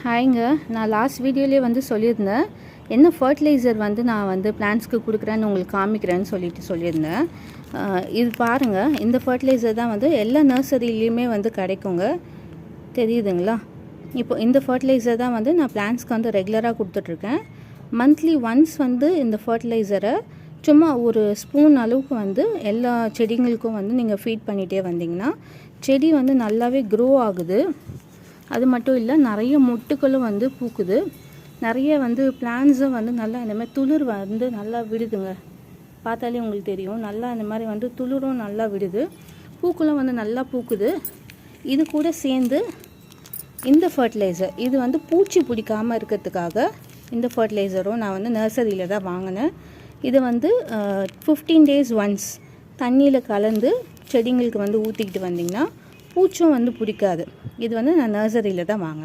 ஹாய்ங்க, நான் லாஸ்ட் வீடியோலேயே வந்து சொல்லியிருந்தேன் என்ன ஃபர்டிலைசர் வந்து நான் வந்து பிளான்ட்ஸ்க்கு கொடுக்குறேன்னு உங்களுக்கு காமிக்கிறேன்னு சொல்லியிருந்தேன். இது பாருங்கள், இந்த ஃபர்டிலைசர் தான் வந்து எல்லா நர்சரிலையுமே வந்து கிடைக்குங்க, தெரியுதுங்களா? இப்போ இந்த ஃபர்டிலைசர் தான் வந்து நான் பிளான்ட்ஸ்க்கு வந்து ரெகுலராக கொடுத்துட்ருக்கேன். மந்த்லி ஒன்ஸ் வந்து இந்த ஃபர்டிலைசரை சும்மா ஒரு ஸ்பூன் அளவுக்கு வந்து எல்லா செடிங்களுக்கும் வந்து நீங்கள் ஃபீட் பண்ணிகிட்டே வந்தீங்கன்னா செடி வந்து நல்லாவே க்ரோ ஆகுது. அது மட்டும் இல்லை, நிறைய மொட்டுக்களும் வந்து பூக்குது. நிறைய வந்து பிளான்ட்ஸும் வந்து நல்லா இந்த மாதிரி துளிர் வந்து நல்லா விடுதுங்க. பார்த்தாலே உங்களுக்கு தெரியும், நல்லா இந்த மாதிரி வந்து துளிரும் நல்லா விடுது, பூக்களும் வந்து நல்லா பூக்குது. இது கூட சேர்ந்து இந்த ஃபர்டிலைசர், இது வந்து பூச்சி பிடிக்காமல் இருக்கிறதுக்காக இந்த ஃபர்டிலைசரும் நான் வந்து நர்சரியில் தான் வாங்கினேன். இது வந்து 15 days ஒன்ஸ் தண்ணியில் கலந்து செடிங்களுக்கு வந்து ஊற்றிக்கிட்டு வந்திங்கன்னா பூச்சும் வந்து பிடிக்காது. இது வந்து நான் நர்சரியில் தான் வாங்கினேன்.